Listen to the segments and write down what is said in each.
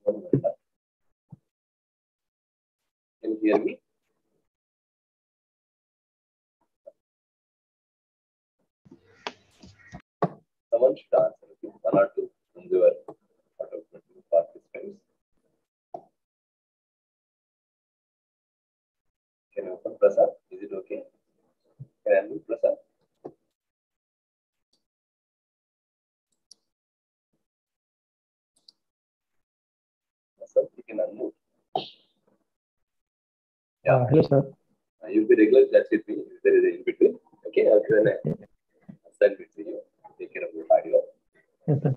1 minute. Can you hear me? Someone should answer. One or two from your out of 20 participants. Can you open Prasad? Is it okay? Can I unmute Prasad? Prasad, you can unmute. Yeah. Hello, sir. You'll be regular chat with me if there is an in between. Okay, I'll give an assignment to you. Take care of your audio. Yes, sir.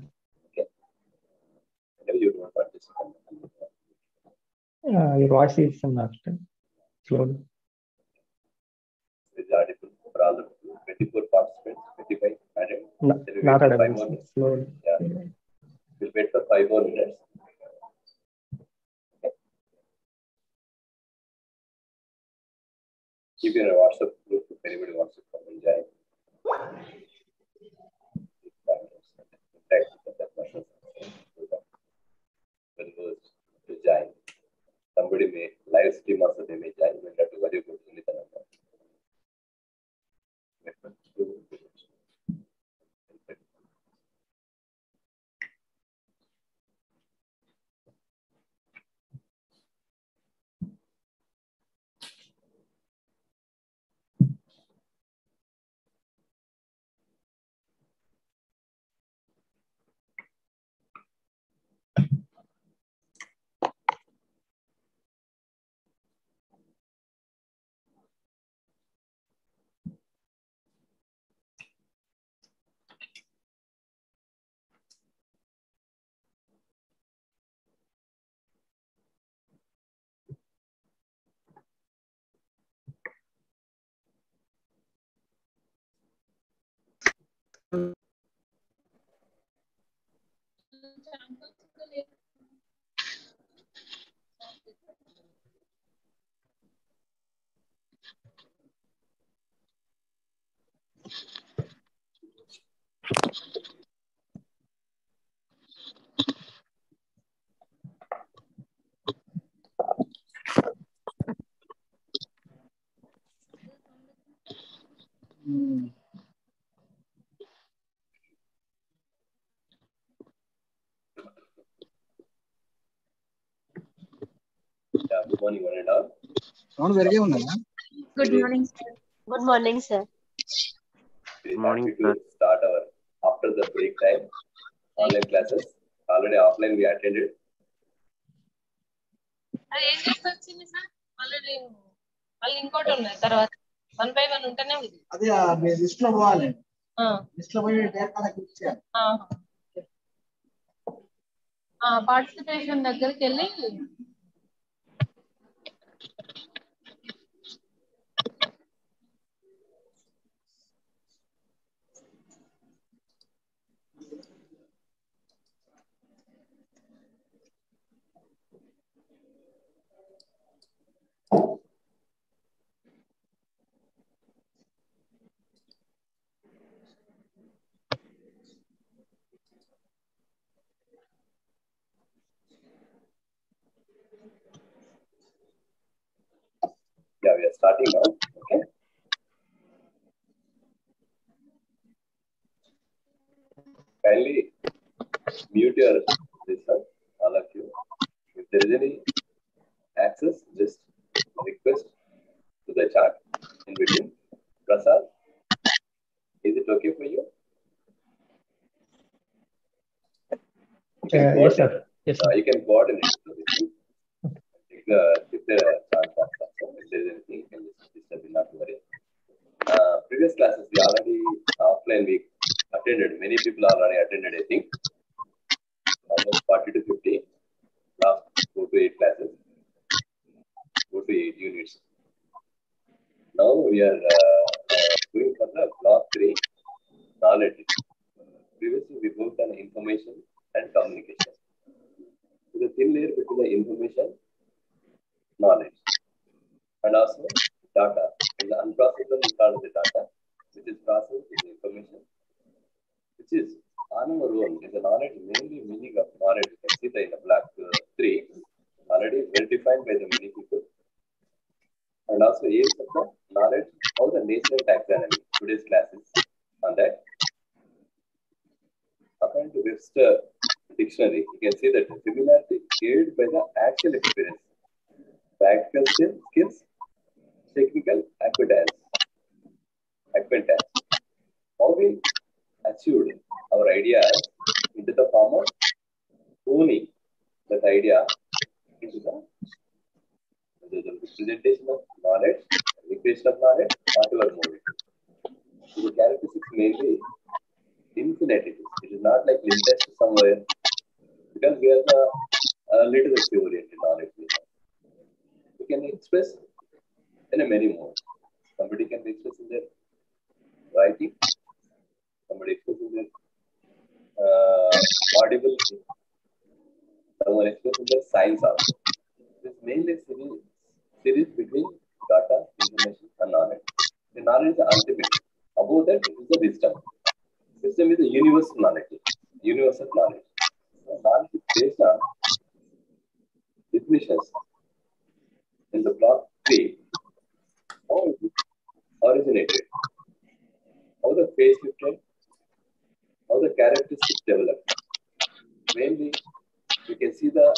Okay. Whenever you don't participate. Your voice is slowly. Is audible for all the 24 participants, 25 added. Not audible. Slowly. Yeah. We'll wait for 5 more minutes. Okay. Keep your WhatsApp group if anybody wants to come and join. To join. Somebody may live stream also they may join. We have to worry about anything. Yeah, good morning, one and all. Good morning, sir. Good morning, sir. Very happy to start our after the break time online classes. Already offline we attended. ఇంకోటి ఉన్నాయి తర్వాత 1 by 1 ఉంటేనే ఉంది అది మీ list లో పోవాలి list లో పోయి డేట్ కనెక్ట్ క్లిక్ చేయాలి పార్టిసిపేషన్ దగ్గరికి వెళ్ళి Yeah, we are starting now. Okay. Kindly mute your listen, all of you. If there is any access, just request to the chat in between. Prasad, is it okay for you? Yes, sir. Yes, sir. You can coordinate. If there are if there is anything, you can just disturb, not to worry. Previous classes we already offline we attended. Many people already attended, I think. Almost 40 to 50. Last 4 to 8 classes. 4 to 8 units. Now we are going for the block 3, knowledge. Previously we worked on information and communication. So the thin layer between the information, knowledge, and also data. In the unprocessed one, we call it the data, which is processed in information, which is on our own. Is the knowledge, mainly meaning of knowledge. You can see that in the block 3. understand by the many people. And also aims of the knowledge of the natural taxonomy. Today's classes on that. According to Webster Dictionary, you can see that similarity aided by the actual experience, practical skills, technical acquaintance. How we achieved our ideas into the form of owning that idea into the representation of knowledge, recreation of knowledge, whatever mode. So the characteristics mainly infinite. It is not like limited to somewhere because we are the literacy oriented knowledge. We can express in a many modes. Somebody can be expressed in their writing, somebody expressed in their audible, someone expressed in their science also. This mainly series between data, information, and knowledge. The knowledge is the ultimate. Above that, it is the wisdom. Wisdom is the universal knowledge. So knowledge is based on definitions in the block 3. How it originated, how the phase shifted, how the characteristics developed. Mainly, you can see the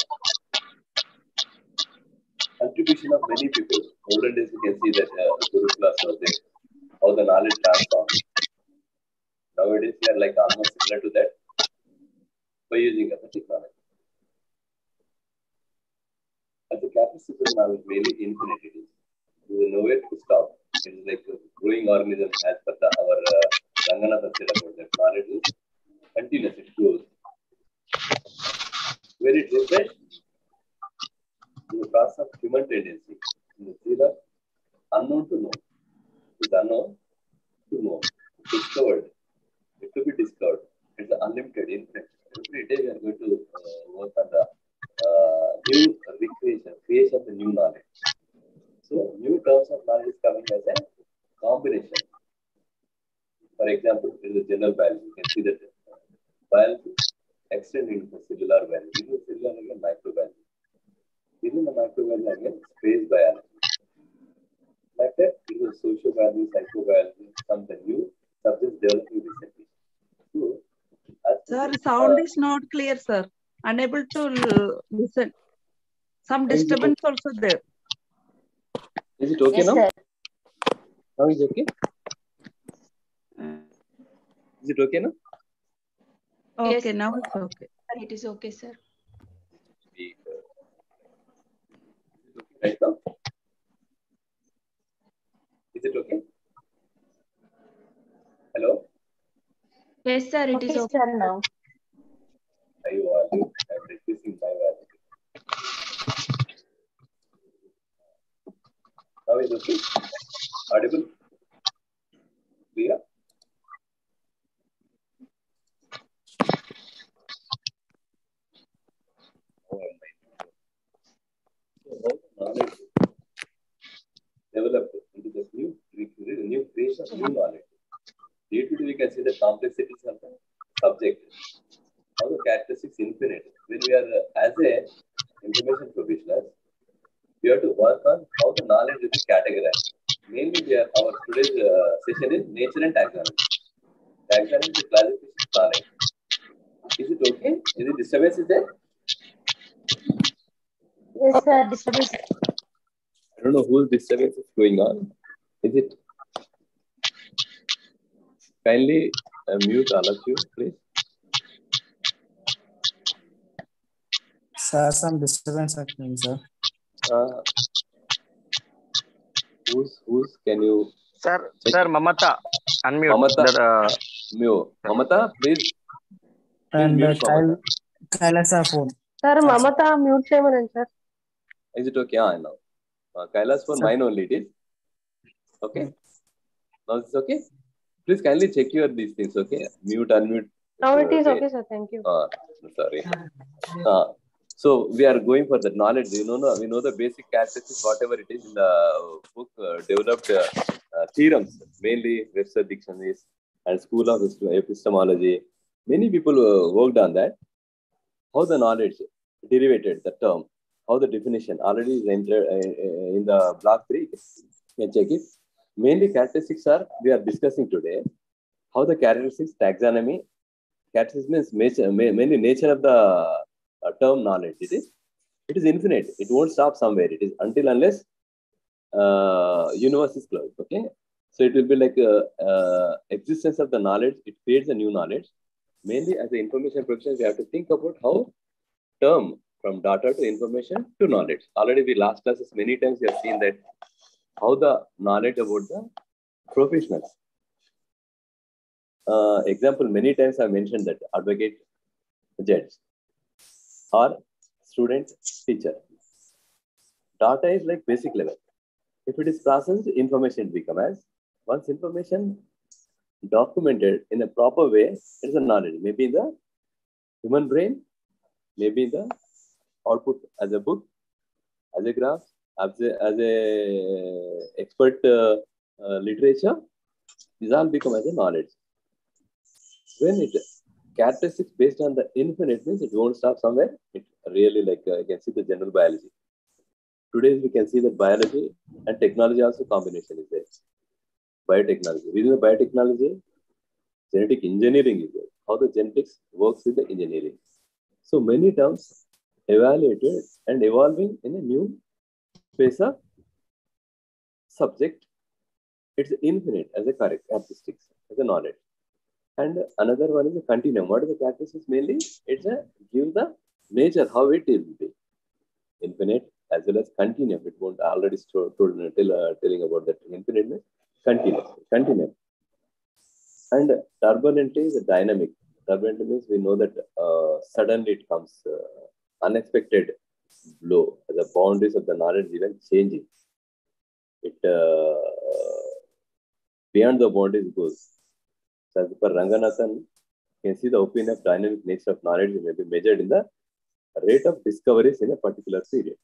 contribution of many people. Olden days, you can see that Gurukulas was there, how the knowledge transformed. Nowadays, we are like almost similar to that by using the technology. But the capacity of knowledge mainly infinite. It is. There is nowhere to stop. It is like a growing organism as per our Ranganathan said about that. Knowledge is continuous, it grows. Where it refreshes in the process of human tendency. It's either unknown to know. It's unknown to know. Discovered. It to be discovered. It's unlimited, infinite. Every day we are going to work on the new creation of the new knowledge. So, new terms of knowledge is coming as a combination. For example, in the general biology, you can see that biology extends into the cellular biology. Within the cellular again, microbiology. Within the microbiology again, space biology. Like that, it is sociobiology, psychobiology, some the new subjects developing recently. So, sir, sound is not clear, sir. Unable to listen. Some disturbance also there. Is it okay Yes, now? sir. Now is it okay? Is it okay now? Okay, Yes. now it's okay. It is okay, sir. Right now? Is it okay? Hello? Yes, sir. It is Okay, okay. sir, now. I'm reducing my value. Now is okay? Audible? Clear? Knowledge developed into the new creation of new knowledge. Day to day, we can see the complexities of the subject. How the characteristics infinite. When we are as a information professionals, we have to work on how the knowledge will be categorized. Mainly, our today's session is nature and taxonomy. Taxonomy is the classification of knowledge. Is it okay? Is it disturbance is there? Yes, sir, disturbance. I don't know whose disturbance is going on. Is it? Kindly mute all of you, please. Sir, some disturbance happening, sir. Who's can you? Sir, check? sir, Mamata, unmute. Mamata, mute. Mamata, please. And mute Mamata. Kailasa phone. Sir, Mamata mute cheyamanan, sir. Is it okay? I know. Kaila's phone, mine only it is. Okay. Now it's okay. Please kindly check these things. Okay. Mute, unmute. Now it is okay, sir. Thank you. Sorry. So we are going for the knowledge. We know the basic characteristics, whatever it is in the book developed theorems, mainly Webster dictionaries and School of Epistemology. Many people worked on that. How the knowledge derivated the term, how the definition already is entered in the block 3. You can check it. Mainly characteristics are we are discussing today. How the characteristics, taxonomy, characteristics means mainly nature of the term knowledge. It is infinite. It won't stop somewhere. It is until unless universe is closed. Okay. So it will be like existence of the knowledge. It creates a new knowledge. Mainly as the information professionals, we have to think about how term from data to information to knowledge. Already we last classes many times we have seen that how the knowledge about the professionals. Example, many times I mentioned that advocate, judge, or student, teacher. Data is like basic level. If it is processed, information become as once information documented in a proper way, it is a knowledge. Maybe in the human brain, maybe in the output as a book, as a graph, as a expert literature, these all become as a knowledge. When it characteristics based on the infinite means it won't stop somewhere. It really like you can see the general biology. Today we can see that biology and technology also combination is there. Biotechnology. Within the biotechnology, genetic engineering is there. How the genetics works with the engineering. So many terms evaluated and evolving in a new space of subject. It's infinite as a characteristics, as a knowledge. And another one is a continuum. What is the characteristics mainly? It's a give the nature, how it will be. Infinite as well as continuum. It won't already telling about that infiniteness. Continuum. And turbulently is a dynamic. Turbulent means we know that suddenly it comes unexpected blow. The boundaries of the knowledge even changing. It beyond the boundaries goes. So as per Ranganathan, you can see the opinion of dynamic nature of knowledge may be measured in the rate of discoveries in a particular period.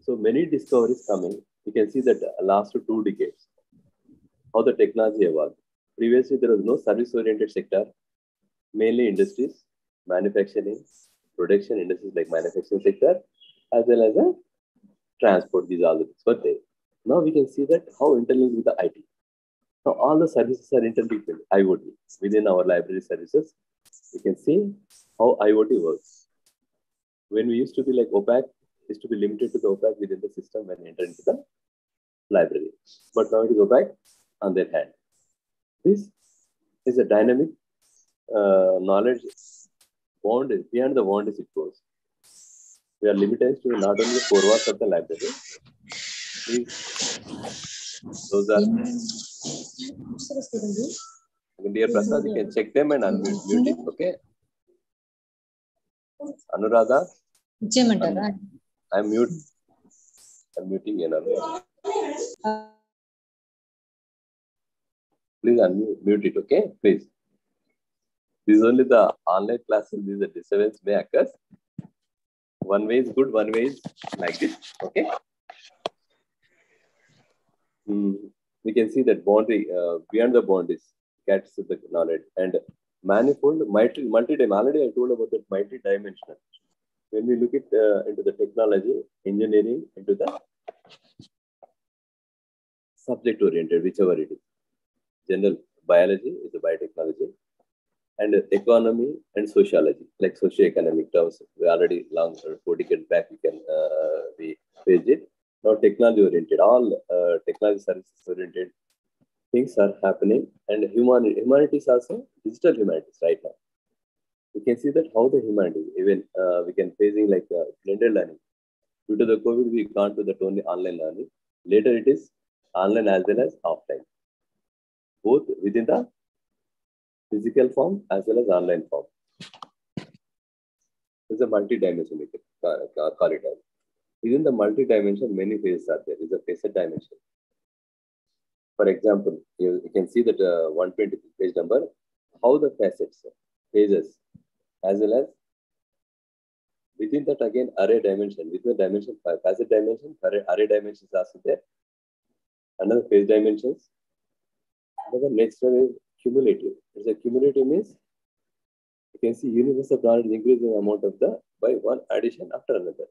So many discoveries coming. You can see that last 2 decades, how the technology evolved. Previously, there was no service-oriented sector, mainly industries, manufacturing, production industries like manufacturing sector, as well as a transport. These are all the things were there. Now we can see that how interlinked with the IT. Now all the services are interlinked with IoT. Within our library services, you can see how IoT works. When we used to be like opaque, used to be limited to the opaque within the system when enter into the library. But now it is opaque on their hand. This is a dynamic knowledge boundaries. Beyond the boundaries it goes. We are limited to not only the 4 walls of the library. Those are dear Prasad, you can check them and unmute it, okay? Anuradha? I'm muting, you know. Please unmute it, okay? Please. This is only the online classes. These are disturbance may occur. One way is good, one way is like this, okay? We can see that boundary, beyond the boundaries, catches the knowledge and manifold, multi-dimensional. Already I told about that multi-dimensional. When we look at into the technology, engineering, into the subject-oriented, whichever it is. General biology is a biotechnology, and economy and sociology, like socio-economic terms. We already long 4 decades back we faced it. Now technology-oriented, all technology services-oriented things are happening, and humanities also digital humanities right now. We can see that how the humanities, even we can facing like blended learning. Due to the COVID, we can't do that only online learning. Later it is online as well as offline, both within the physical form as well as online form. It's a multi-dimensional corridor. Within the multi-dimension, many phases are there. It's a facet dimension. For example, you can see that 120 page number, how the facets, phases, as well as within that again array dimension. Within the dimension, facet dimension, array dimensions are also there. Another phase dimensions. The next one is cumulative. It's a cumulative means you can see universe of knowledge increasing amount of the by one addition after another.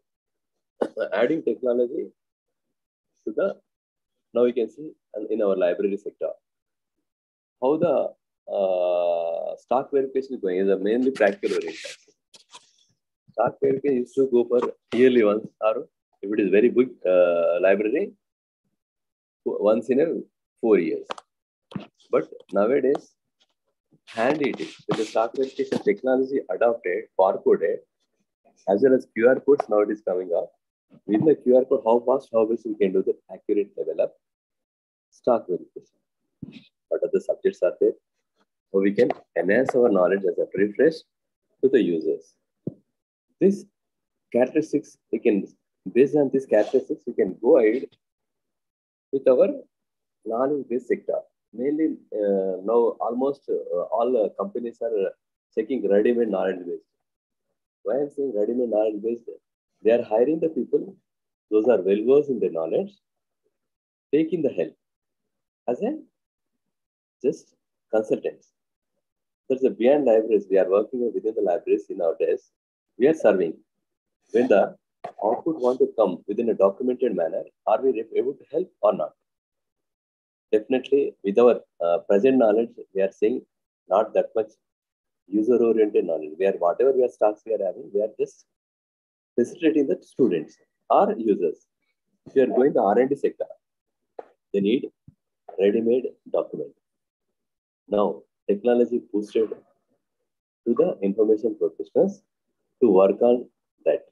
adding technology to the, now we can see in our library sector, how the stock verification is going is a mainly practical oriented. Stock verification used to go for yearly once, or if it is very big library, once in a 4 years. But nowadays, hand it is with the stock verification technology adopted, barcoded, as well as QR codes now it is coming up. With the QR code, how fast, how best we can do the accurate level of stock verification. What are the subjects are there? So we can enhance our knowledge as a refresh to the users. This characteristics, we can, based on these characteristics, we can go ahead with our knowledge-based sector. Mainly now almost all companies are checking ready-made knowledge-based. Why I'm saying ready-made knowledge-based? They are hiring the people, those are well-versed in their knowledge, taking the help as a just consultants. There's a beyond libraries, we are working within the libraries in our desk. We are serving. When the output want to come within a documented manner, are we able to help or not? Definitely, with our present knowledge, we are saying not that much user-oriented knowledge. We are whatever we are stocks we are having, we are just facilitating the students or users. If you are going to R&D sector, they need ready-made document. Now, technology boosted to the information professionals to work on that.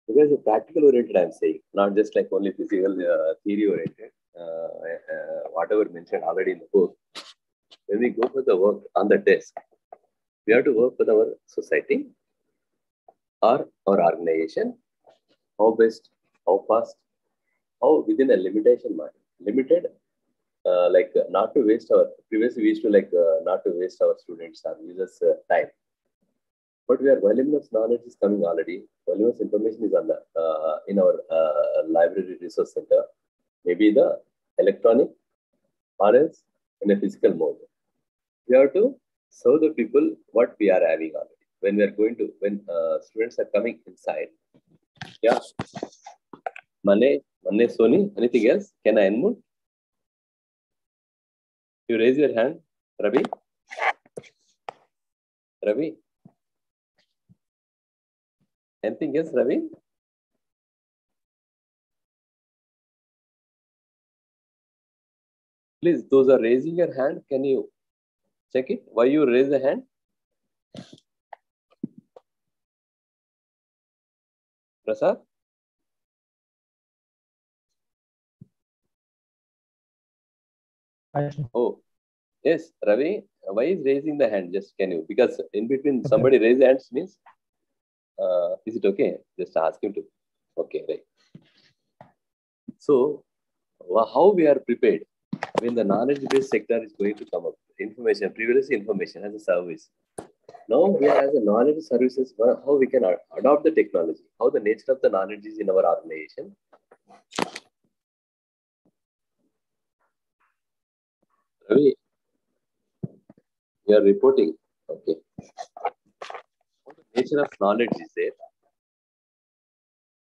Because the practical oriented, I'm saying, not just like only physical theory oriented, whatever mentioned already in the book. When we go for the work on the desk, we have to work with our society or our organization. How best, how fast, how within a limitation mind. Limited, like not to waste our, previously we used to like not to waste our students or users time. But we are voluminous knowledge is coming already. Voluminous information is on the in our library resource center. Maybe the electronic or else in a physical mode. We have to serve the people what we are having already. When we are going to, when students are coming inside. Yeah. Mane, Soni, anything else? Can I unmute? You raise your hand, Ravi. Ravi. Anything else, Ravi? Please, those are raising your hand. Can you check it? Why you raise the hand? Prasad? Oh, yes, Ravi. Why is raising the hand? Just can you? Because in between somebody raise the hands means, is it okay? Just ask him to. Okay, right. So, how we are prepared when the knowledge-based sector is going to come up? Information, previously information as a service. Now we are as a knowledge services, how we can adopt the technology, how the nature of the knowledge is in our organization. Ravi, you are reporting. Okay. What the nature of knowledge is there?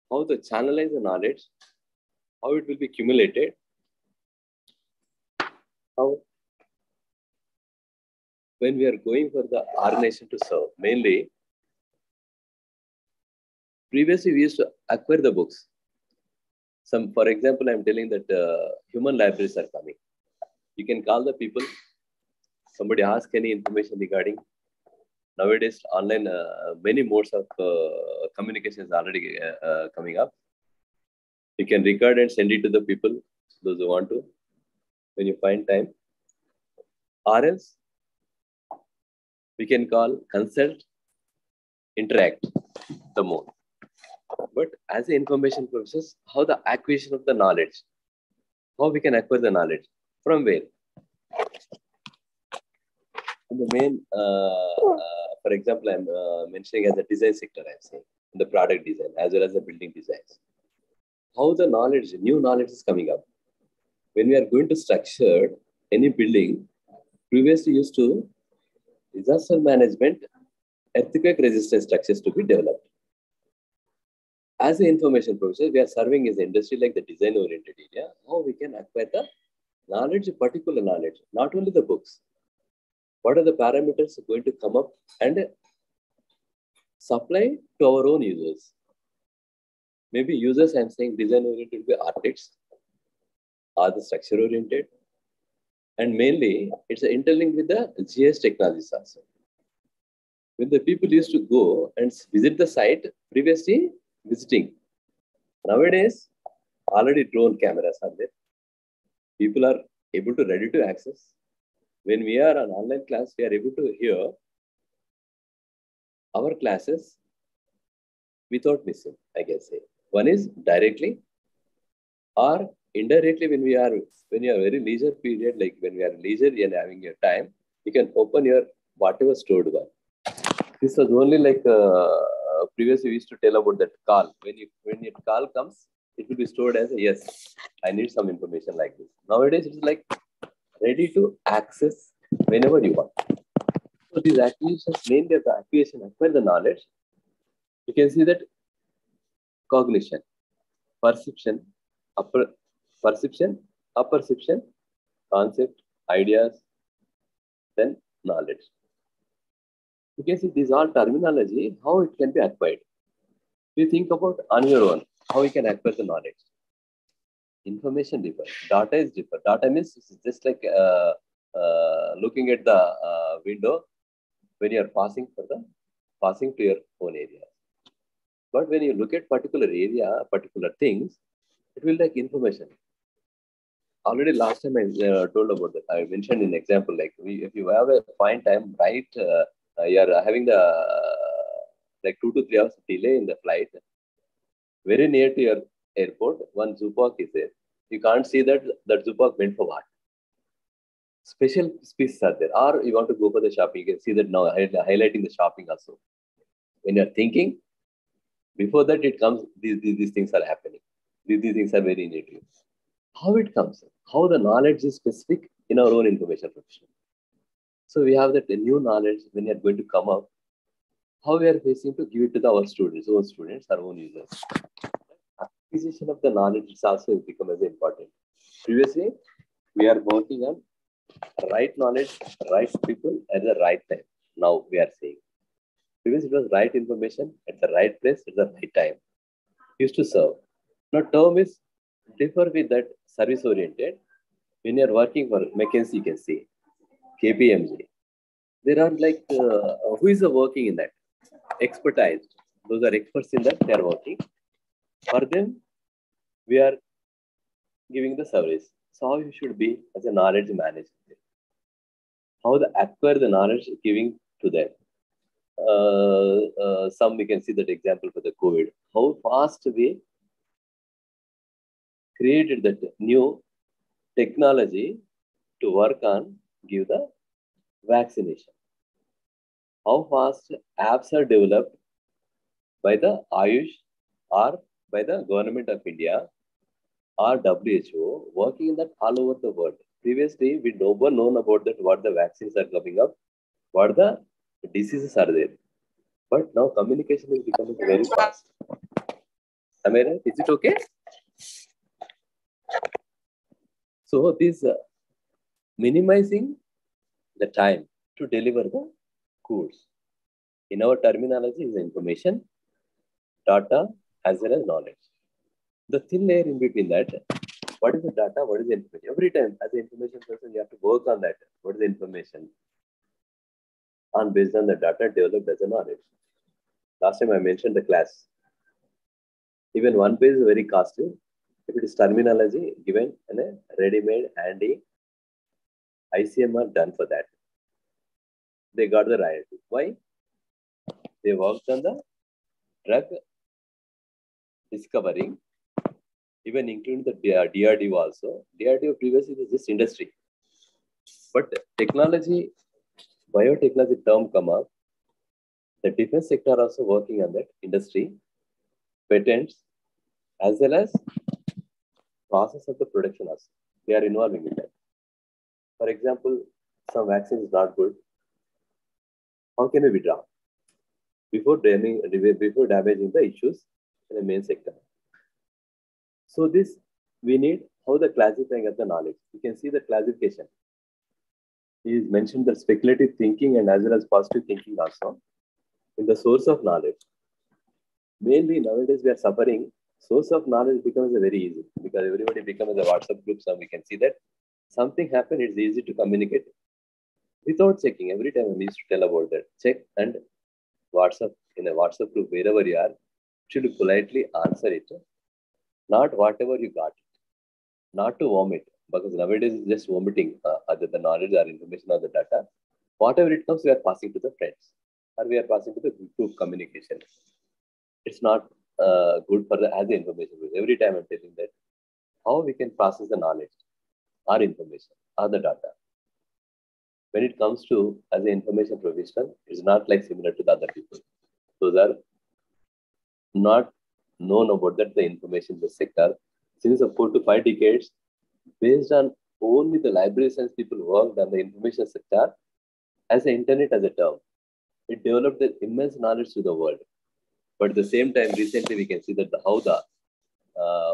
How to channelize the knowledge, how it will be accumulated, how when we are going for the organization to serve, mainly, previously we used to acquire the books. For example, I'm telling that human libraries are coming. You can call the people, somebody ask any information regarding. Nowadays, online, many modes of communication is already coming up. You can record and send it to the people, those who want to, when you find time. Or else, we can call, consult, interact, the mode. But as an information process, how the acquisition of the knowledge, how we can acquire the knowledge, from where? In the main, for example, I'm mentioning as a design sector, I'm saying, in the product design, as well as the building designs. How the knowledge, new knowledge is coming up. When we are going to structure any building, previously used to disaster management, earthquake resistant structures to be developed. as an information professor, we are serving as an industry like the design-oriented area. How we can acquire the knowledge, particular knowledge, not only the books. What are the parameters going to come up and supply to our own users? Maybe users, I'm saying design-oriented will be architects or the structure-oriented. And mainly, it's interlinked with the GIS technologies also. When the people used to go and visit the site, previously visiting. Nowadays, already drone cameras are there. People are able to ready to access. When we are on online class, we are able to hear our classes without missing, I can say. One is directly or indirectly when you are very leisure period, like when we are leisure and having your time, you can open your whatever stored one. This was only like previously we used to tell about that call. When your call comes, it will be stored as a yes, I need some information like this. Nowadays, it's like ready to access whenever you want. So these acquisitions, mainly the acquisition, acquire the knowledge. You can see that cognition, perception, apperception, concept, ideas, then knowledge. You can see these are terminology, how it can be acquired. You think about on your own, how you can acquire the knowledge. Information differ, data is different. Data means it's just like looking at the window when you are passing to your own area. But when you look at particular area, particular things, it will like information. Already last time I told about that. I mentioned in example, like if you have a fine time, right, you are having the like 2 to 3 hours delay in the flight. Very near to your airport, one zoo park is there. You can't see that zoo park went for what. Special species are there. Or you want to go for the shopping, you can see that now highlighting the shopping also. When you're thinking, before that it comes, these things are happening. These things are very near to you. How it comes? How the knowledge is specific in our own information profession. So we have that new knowledge when you're going to come up, how we are facing to give it to our students, our own users. Acquisition of the knowledge is also become as important. Previously, we are working on right knowledge, right people at the right time. Now we are saying. Previously, it was right information at the right place at the right time. Used to serve. Now term is differ with that service oriented. When you are working for McKinsey, you can see KPMG. There are like who is working in that? Expertise. Those are experts in that. They are working. For them, we are giving the service. So how you should be as a knowledge manager. How to acquire the knowledge giving to them. Some we can see that example for the COVID. How fast we created that new technology to work on, give the vaccination. How fast apps are developed by the Ayush or by the government of India or WHO, working in that all over the world. Previously, we never known about that, what the vaccines are coming up, what the diseases are there. But now communication is becoming very fast. Am I right? Is it okay? So this minimizing the time to deliver the course. In our terminology is information, data, as well as knowledge. The thin layer in between that, what is the data, what is the information? Every time as an information person, you have to work on that. What is the information? And based on the data developed as a knowledge. Last time I mentioned the class. Even one page is very costly. If it is terminology given in a ready-made, handy ICMR done for that. They got the royalty. Why? They worked on the drug discovering, even including the DRDO also. DRDO previously was just industry. But technology, biotechnology term come up. The defense sector also working on that industry, patents, as well as process of the production also. They are involving in that. For example, some vaccine is not good. How can we withdraw? Before damaging the issues, in the main sector. So this, we need how the classifying of the knowledge. You can see the classification. He mentioned the speculative thinking and as well as positive thinking also in the source of knowledge. Mainly nowadays we are suffering. Source of knowledge becomes very easy because everybody becomes a WhatsApp group. So we can see that something happened. It's easy to communicate without checking. Every time I used to tell about that. Check and WhatsApp in a WhatsApp group wherever you are. Should politely answer it. Not whatever you got. Not to vomit because nowadays it's just vomiting either the knowledge or information or the data. Whatever it comes, we are passing to the friends or we are passing to the group communication. It's not good for the as the information. Every time I'm telling that how we can process the knowledge or information or the data. When it comes to as the information professional, it's not like similar to the other people. Those are not known about that the information the sector since 4 to 5 decades based on only the library science people worked on the information sector as the internet as a term. It developed an immense knowledge to the world. But at the same time, recently we can see that how the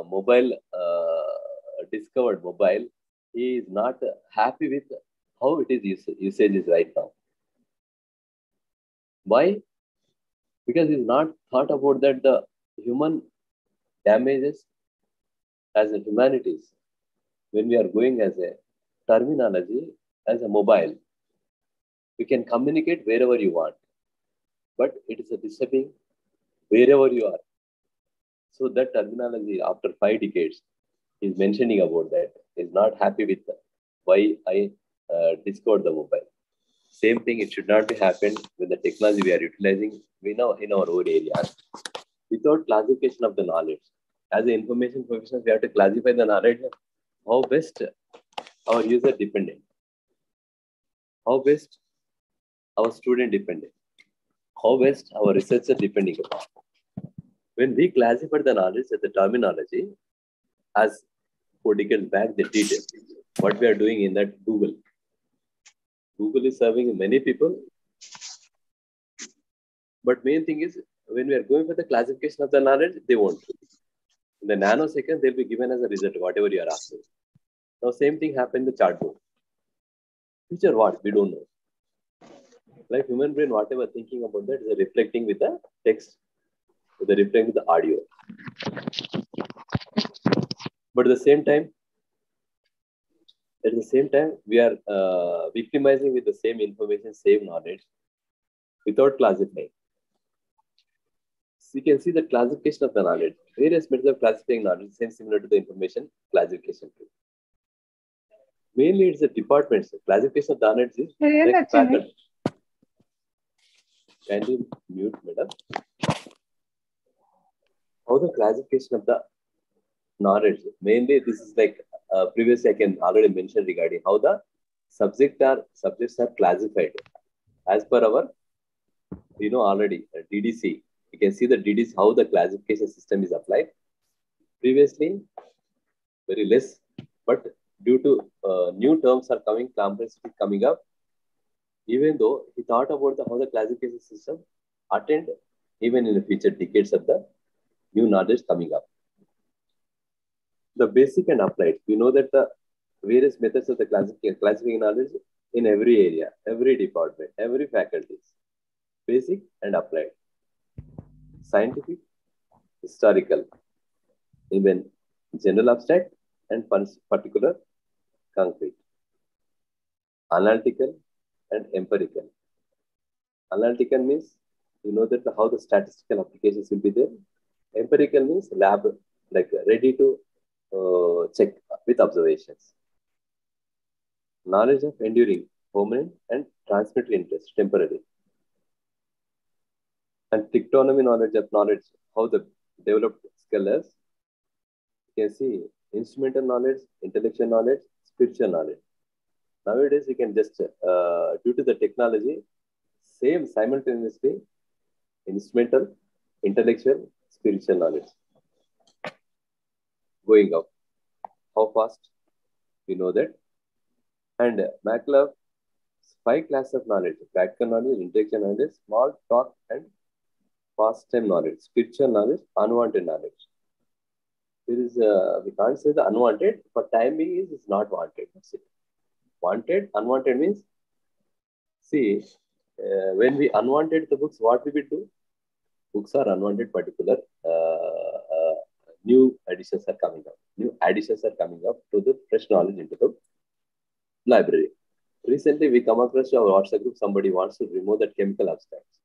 mobile discovered mobile, he is not happy with how it is usage is right now. Why? Because he's not thought about that the human damages as a humanities when we are going as a terminology as a mobile. We can communicate wherever you want, but it is a disturbing wherever you are. So that terminology after 5 decades is mentioning about that. Is not happy with why I discovered the mobile. Same thing, it should not be happened with the technology we are utilizing we know in our own areas. Without classification of the knowledge. As an information professional, we have to classify the knowledge. How best our user dependent. How best our student dependent. How best our researcher depending upon. When we classify the knowledge as the terminology, as 4 decades back they did what we are doing in that Google. Google is serving many people. But main thing is, when we are going for the classification of the knowledge, they won't. In the nanosecond, they'll be given as a result, whatever you are asking. Now, same thing happened in the chatbot. Future what? We don't know. Like human brain, whatever thinking about that is reflecting with the text, with the reflecting with the audio. But at the same time, we are victimizing with the same information, same knowledge, without classifying. So you can see the classification of the knowledge. Various methods of classifying knowledge, same similar to the information classification too. Mainly, it's the departments. Classification of the knowledge is faculty. Can you mute, madam? How the classification of the knowledge? Mainly, this is like previously I can already mention regarding how the subjects are classified as per our, already DDC. You can see the DDC how the classification system is applied. Previously, very less, but due to new terms are coming, complexity coming up. Even though he thought about how the classification system attend even in the future decades of the new knowledge coming up. The basic and applied. We know that the various methods of the classifying knowledge in every area, every department, every faculty. Basic and applied. Scientific, historical, even general abstract and particular concrete. Analytical and empirical. Analytical means that how the statistical applications will be there. Empirical means lab, like ready to check with observations. Knowledge of enduring, permanent and transitory interest, temporary. And trichonomy knowledge, how the developed scholars. You can see instrumental knowledge, intellectual knowledge, spiritual knowledge. Nowadays, you can just, due to the technology, same simultaneously, instrumental, intellectual, spiritual knowledge. Going up. How fast? We know that. And McLeod, 5 classes of knowledge: practical knowledge, intellectual knowledge, small talk, and pastime knowledge, spiritual knowledge, unwanted knowledge. There is we can't say the unwanted, but time being is not wanted. That's it. Wanted, unwanted means, see, when we unwanted the books, what we will do? Books are unwanted, particular new additions are coming up. New additions are coming up to the fresh knowledge into the library. Recently, we come across our WhatsApp group, somebody wants to remove that chemical abstracts.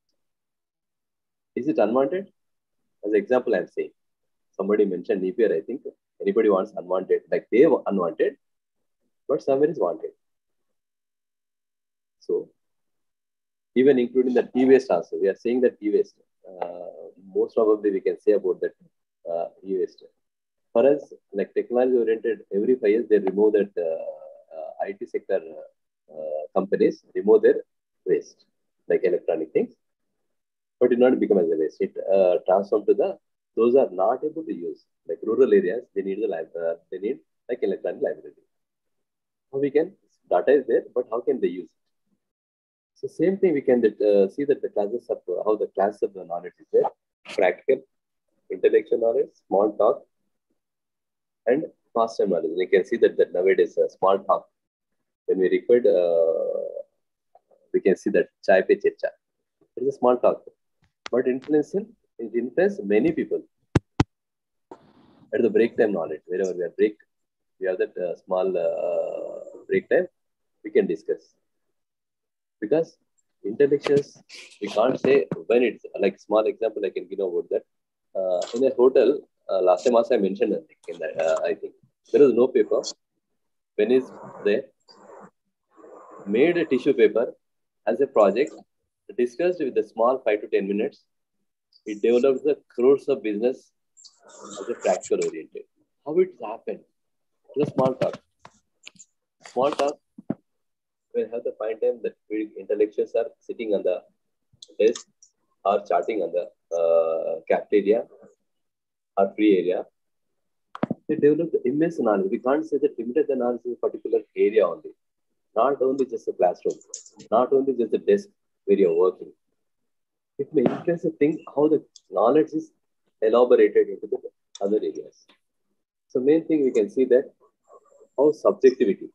Is it unwanted? As an example, I'm saying. Somebody mentioned Napier, I think. Anybody wants unwanted, like they were unwanted, but somewhere is wanted. So, even including the e-waste also, we are saying that e-waste. Most probably we can say about that e-waste. For us, like technology-oriented, every 5 years they remove that IT sector companies remove their waste, like electronic things, but it not become as a waste. It transform to the those are not able to use, like rural areas. They need the library. They need like electronic library. How we can data is there, but how can they use it? So same thing we can see that the classes of how the class of the knowledge is there: practical, intellectual knowledge, small talk, and past-time knowledge. You can see that nowadays small talk. When we record, we can see that chai pe chircha. It is a small talk, but it influences many people. At the break time knowledge, wherever we have that small break time, we can discuss. Because intellectuals, we can't say when it's like small example I can give about that. In a hotel, last time also I mentioned in that, I think there is no paper. Pen is there. Made a tissue paper as a project, discussed with a small 5 to 10 minutes. It develops the crores of business as a practical oriented. How it happened? It's a small talk. Small talk. We have to find time that intellectuals are sitting on the desk or chatting on the cafeteria or free area. They develop the immense knowledge. We can't say that limited the knowledge in a particular area only. Not only just a classroom, not only just a desk where you're working. It may influence the thing how the knowledge is elaborated into the other areas. So main thing we can see that how subjectivity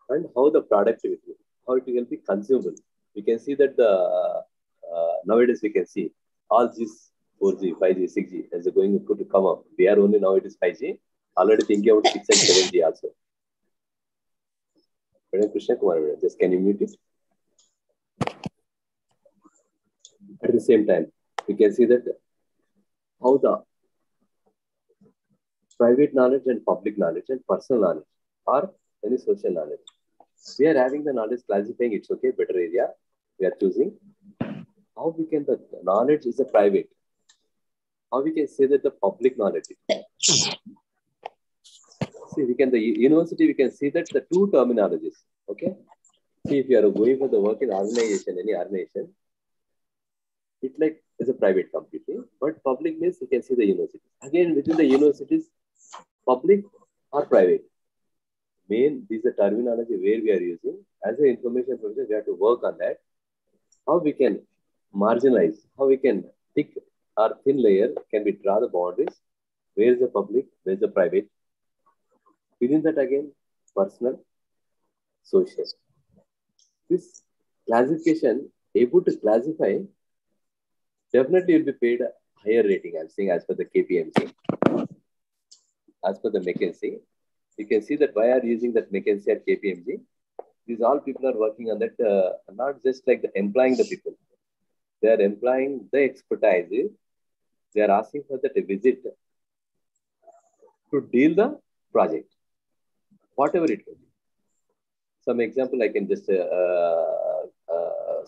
and how the productivity, how it will be consumable. We can see that the nowadays we can see all these 4G, 5G, 6G as going to come up. We are only now it is 5G. Already thinking about 6 and 7G also. Krishna Kumar, just can you mute it? At the same time, we can see that how the private knowledge and public knowledge and personal knowledge or any social knowledge. We are having the knowledge classifying, it's okay, better area. We are choosing. How we can, the knowledge is a private. How we can say that the public knowledge. See, we can, the university, we can see that the two terminologies, okay? See, if you are going for the work in organization, any organization, it like is a private company, but public means you can see the university. Again, within the universities, public or private. Main, these are terminology where we are using. As an information professor, we have to work on that. How we can marginalize, how we can thick or thin layer, can we draw the boundaries? Where is the public, where is the private? Within that again, personal, social. This classification, able to classify, definitely will be paid a higher rating, I'm saying, as per the KPMG. As per the McKinsey, you can see that why are using that McKinsey at KPMG. These all people are working on that, not just like employing the people. They are employing the expertise. They are asking for that a visit to deal the project, whatever it will be. Some example I can just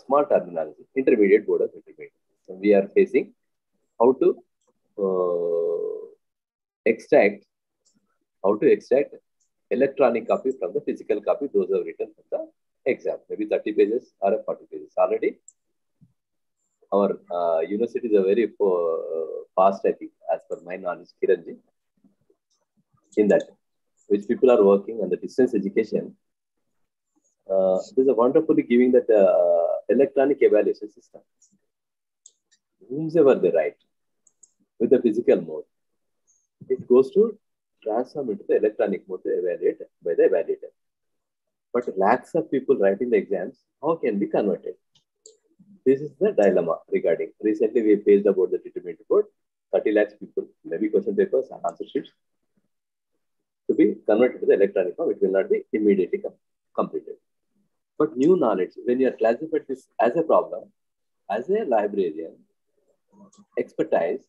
small terminology, intermediate, board of intermediate. So we are facing how to extract electronic copy from the physical copy. Those are written from the exam, maybe 30 pages or 40 pages. Already our universities are very fast, I think, as per my knowledge, Kiranji, in that, which people are working on the distance education. There's a wonderfully giving that electronic evaluation system. whomsoever they write with the physical mode, it goes to transform into the electronic mode to evaluate by the evaluator. But lakhs of people writing the exams, how can be converted? This is the dilemma regarding. Recently, we paged about the determined report. 30 lakhs people, maybe question papers and answer sheets to be converted to the electronic form. It will not be immediately completed. But new knowledge, when you are classified this as a problem, as a librarian, expertise,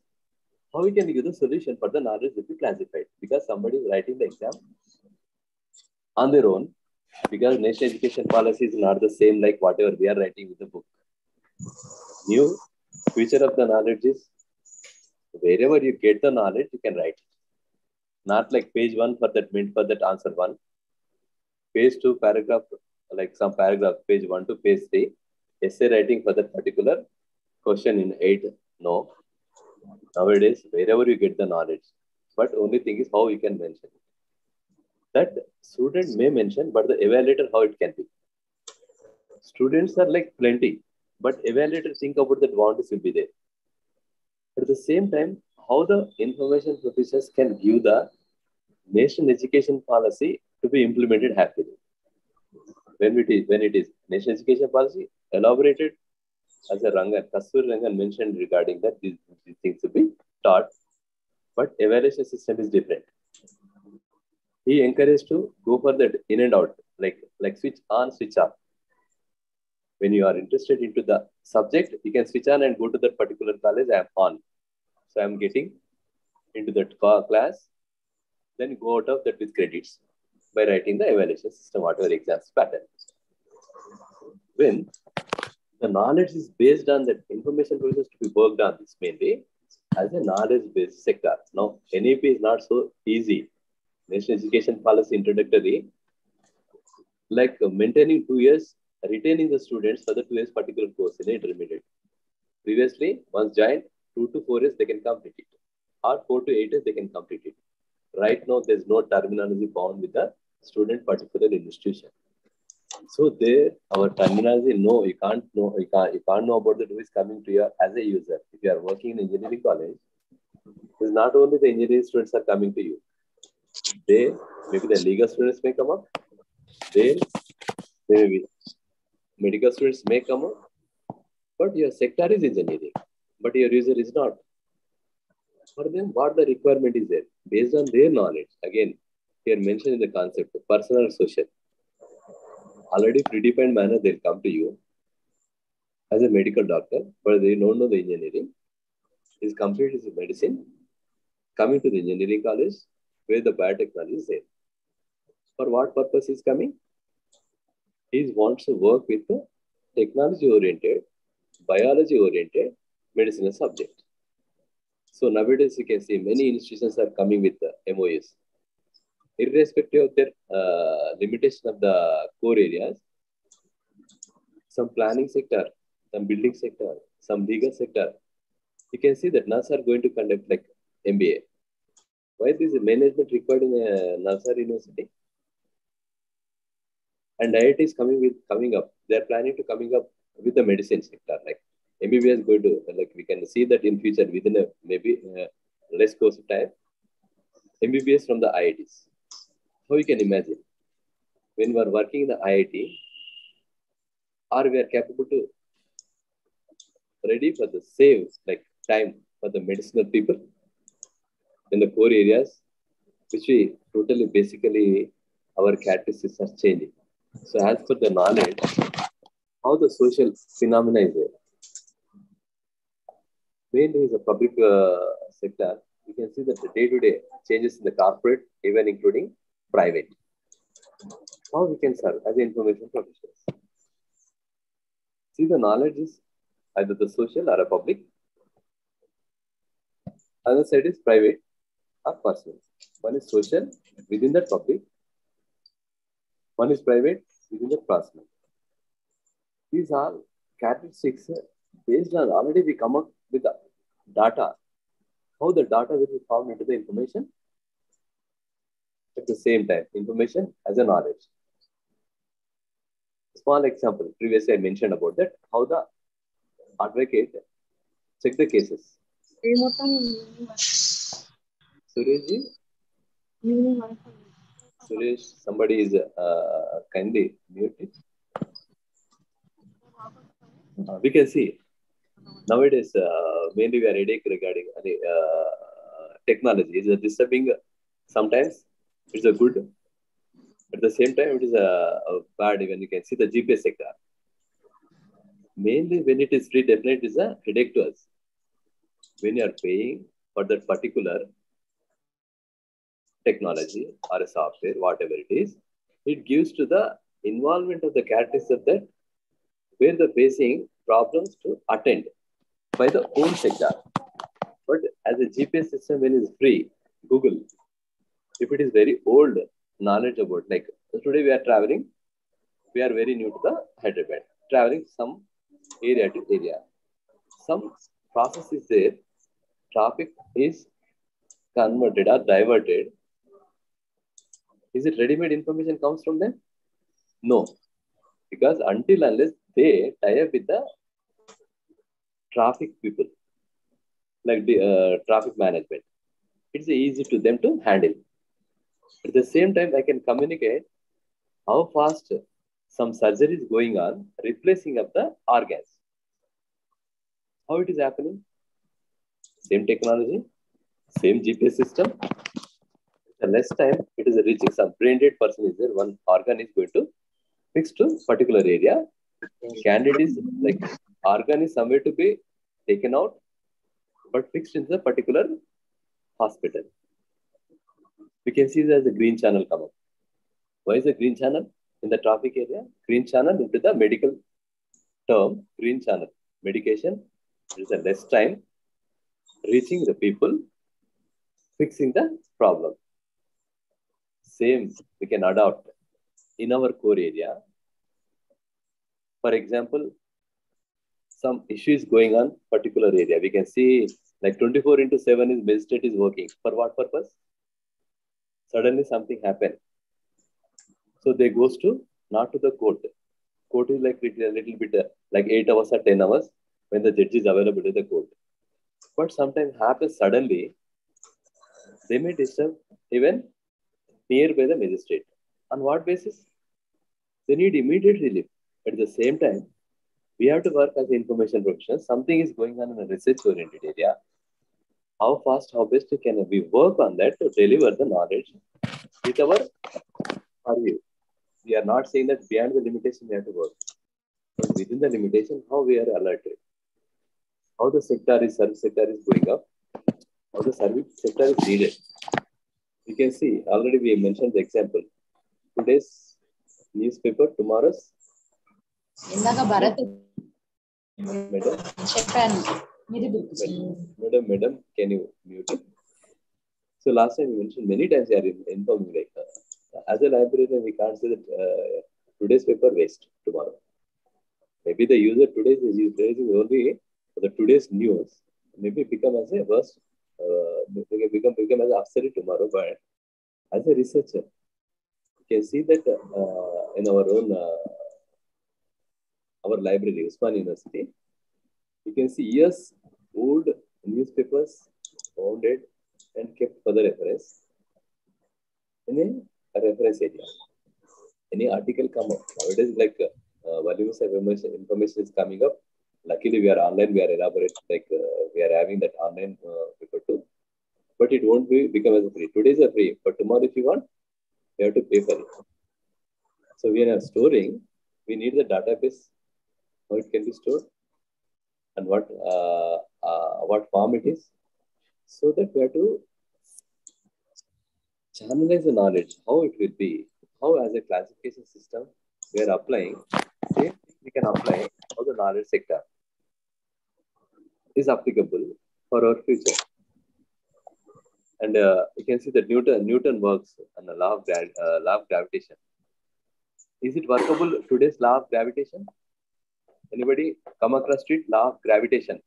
how we can give the solution for the knowledge to be classified? Because somebody is writing the exam on their own, because national education policy is not the same like whatever we are writing with the book. New future of the knowledge is wherever you get the knowledge, you can write. Not like page 1 for that meant for that answer 1. Page 2 paragraph, like some paragraph, page 1 to page 3. Essay writing for that particular question in 8. No. Nowadays, wherever you get the knowledge. But only thing is how you can mention it. That student may mention, but the evaluator, how it can be. Students are like plenty, but evaluators think about that boundaries will be there. At the same time, how the information professors can give the national education policy to be implemented happily. When it is national education policy elaborated, as a Kasur Rangan mentioned regarding that these things to be taught, but evaluation system is different. He encouraged to go for that in and out, like switch on, switch off. When you are interested into the subject, you can switch on and go to that particular college. I am on, so I am getting into that class. Then go out of that with credits by writing the evaluation system, whatever exams pattern. When the knowledge is based on that information process to be worked on this mainly as a knowledge-based sector. Now, NEP is not so easy. National Education Policy Introductory, like maintaining 2 years, retaining the students for the 2 years particular course in the intermediate. Previously, once joined, 2 to 4 years they can complete it, or 4 to 8 years they can complete it. Right now, there's no terminology bound with the student particular institution. So there, our terminology, no, you can't know about the who is coming to you as a user. If you are working in engineering college, it's not only the engineering students are coming to you. They, maybe the legal students may come up. They maybe medical students may come up. But your sector is engineering, but your user is not. For them, what the requirement is there? Based on their knowledge. Again, here mentioned in the concept, personal and social. Already predefined manner, they'll come to you as a medical doctor, but they don't know the engineering. He's completed his medicine, coming to the engineering college, where the biotechnology is there. For what purpose he's coming? He wants to work with the technology-oriented, biology-oriented medicinal subject. So nowadays, you can see many institutions are coming with the MOUs. Irrespective of their limitation of the core areas, some planning sector, some building sector, some legal sector, you can see that NASA are going to conduct like MBA. Why this management required in a NASA university? And IIT is coming up. They are planning to coming up with the medicine sector. Like MBBS going to, like we can see that in future within a maybe less course of time, MBBS from the IITs. How you can imagine when we are working in the IIT, or we are capable to ready for the save like time for the medicinal people in the core areas, which we totally basically our characteristics are changing. So as per the knowledge, how the social phenomena is there. Mainly is the public sector. You can see that the day-to-day changes in the corporate, even including private. How we can serve as information professionals. See, the knowledge is either the social or a public. Other side is private or personal. One is social within that public. One is private within the personal. These are characteristics based on already we come up with the data. How the data will be formed into the information. At the same time, information as a knowledge. Small example, previously I mentioned about that, how the advocate Check the cases. Suresh, Suresh, somebody is kindly mute it. We can see nowadays mainly we are headache regarding technology. Is disturbing sometimes. It's a good. At the same time, it is a bad. When you can see the GPS sector. Mainly when it is free, definitely it is a headache to us. When you are paying for that particular technology or a software, whatever it is, it gives to the involvement of the characters of that where they're facing problems to attend by the own sector. But as a GPS system, when it's free, Google, if it is very old knowledge about, like today we are traveling, we are very new to the Hyderabad, traveling some area to area. Some process is there, traffic is converted or diverted. Is it ready-made information comes from them? No, because until unless they tie up with the traffic people, like the traffic management, it's easy to them to handle. At the same time, I can communicate how fast some surgery is going on, replacing of the organs. How it is happening? Same technology, same GPS system. The less time it is reaching. Some brain dead person is there, one organ is going to fix to particular area. Candidate is like organ is somewhere to be taken out, but fixed in the particular hospital. We can see there's a green channel come up. Why is the green channel in the traffic area? Green channel into the medical term, green channel. Medication, there is a less time reaching the people, fixing the problem. Same we can adopt in our core area. For example, some issue is going on particular area. We can see like 24/7 is magistrate is working. For what purpose? Suddenly something happened. So they goes to not to the court. Court is like a little bit like 8 hours or 10 hours when the judge is available to the court. But sometimes happens suddenly, they may disturb even nearby the magistrate. On what basis? They need immediate relief. At the same time, we have to work as information professionals. Something is going on in a research-oriented area. How fast, how best can we work on that to deliver the knowledge with our purview? We are not saying that beyond the limitation we have to work. But within the limitation, how we are alerted. How the service sector is going up. How the service sector is needed. You can see, already we mentioned the example. Today's newspaper, tomorrow's. Madam, can you mute it? So last time we mentioned many times we are informing like as a librarian, we can't say that today's paper waste tomorrow. Maybe the user today is using only the today's news. Maybe become as a worst, become as obsolete tomorrow. But as a researcher, you can see that in our own our library, Usman University, you can see years old newspapers founded and kept for the reference in a reference area. Any article come up. Nowadays, like volumes of information is coming up. Luckily, we are online. We are elaborate. Like we are having that online paper too. But it won't become as a free. Today is a free, but tomorrow, if you want, you have to pay for it. So we are storing. We need the database. How it can be stored and what form it is, so that we have to channelize the knowledge, how it will be, how as a classification system we are applying, same thing we can apply how the knowledge sector is applicable for our future. And you can see that Newton works on the law of gravitation. Is it workable today's law of gravitation? Anybody come across it? Law of gravitation.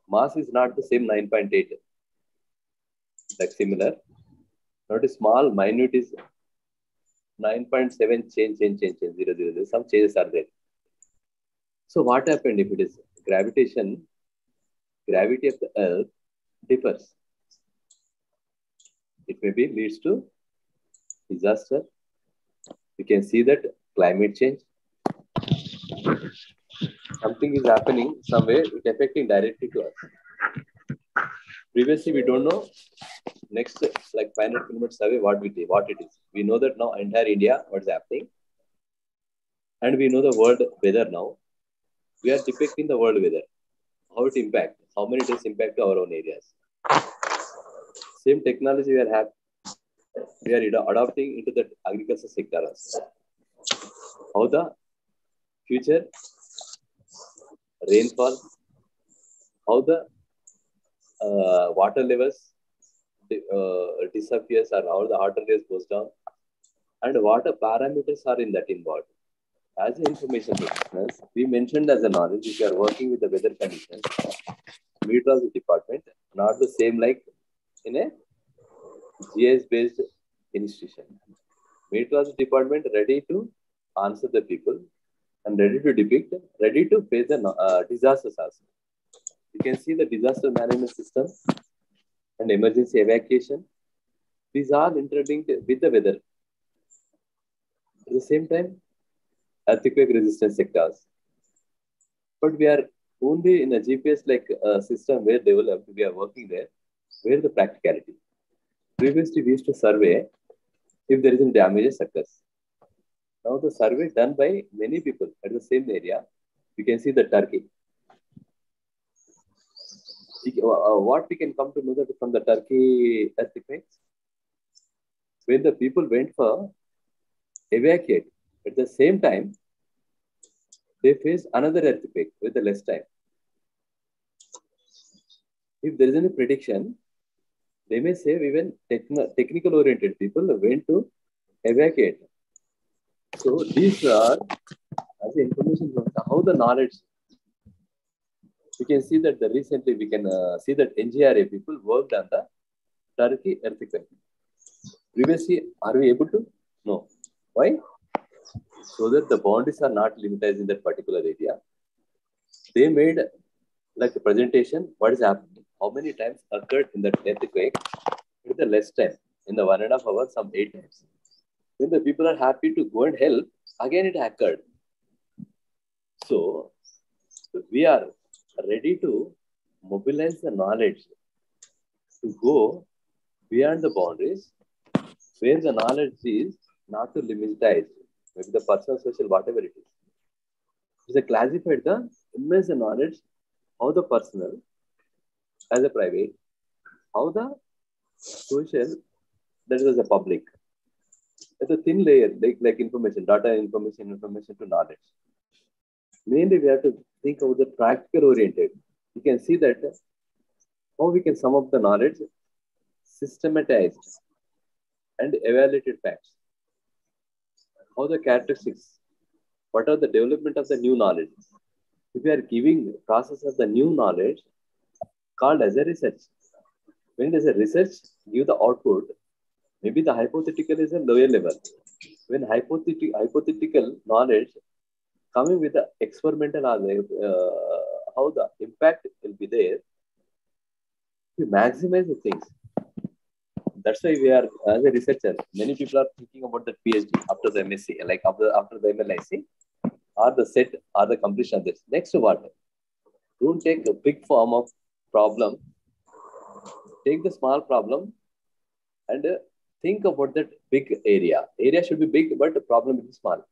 Mass is not the same 9.8. Like similar. Not a small, minute is 9.7 change, 0. Some changes are there. So what happened if it is gravitation gravity of the earth differs. It may be leads to disaster. You can see that climate change. Something is happening somewhere, it's affecting directly to us. Previously, we don't know next like 500 kilometers away what it is. We know that now entire India, what's happening. And we know the world weather now. We are depicting the world weather. How it impacts, how many days impact to our own areas. Same technology we are adopting into the agriculture sector also. How the future rainfall, how the water levels disappears or how the water levels goes down, and what parameters are in that involved. As an information business, we mentioned as a knowledge, if you are working with the weather conditions, meteorology department, not the same like in a GIS-based institution. Meteorology department ready to answer the people and ready to depict, ready to face the disasters also. You can see the disaster management system and emergency evacuation. These are interlinked with the weather. At the same time, earthquake resistant sectors. But we are only in a GPS like system where developed, we are working there, where the practicality. Previously, we used to survey if there isn't damages occurs. Now the survey done by many people at the same area, you can see the Turkey. What we can come to know that from the Turkey earthquakes, when the people went for evacuate, at the same time, they face another earthquake with the less time. If there is any prediction, they may say even technical oriented people went to evacuate. So these are as the information how the knowledge. We can see that recently we can see that NGRA people worked on the Turkey earthquake. Previously, are we able to? No. Why? So that the boundaries are not limited in that particular area. They made like a presentation, what is happening, how many times occurred in that earthquake with the less time, in the 1.5 hours, some 8 times. When the people are happy to go and help, again it occurred. So we are ready to mobilize the knowledge to go beyond the boundaries where the knowledge is not to limitize, maybe the personal, social, whatever it is. It's a classified the immense knowledge, how the personal as a private, how the social, that is as a public. It's a thin layer, like information, data, information to knowledge. Mainly, we have to think about the practical oriented. You can see that how we can sum up the knowledge, systematized and evaluated facts. How the characteristics, what are the development of the new knowledge? If we are giving process of the new knowledge called as a research. When there's a research, give the output, maybe the hypothetical is a lower level. When hypothetical knowledge coming with the experimental how the impact will be there, we maximize the things. That's why we are, as a researcher, many people are thinking about the PhD after the MSc, like after the MLIC, or the set, or the completion of this. Next to what? Don't take a big form of problem. Take the small problem and think about that big area. Area should be big, but the problem is small.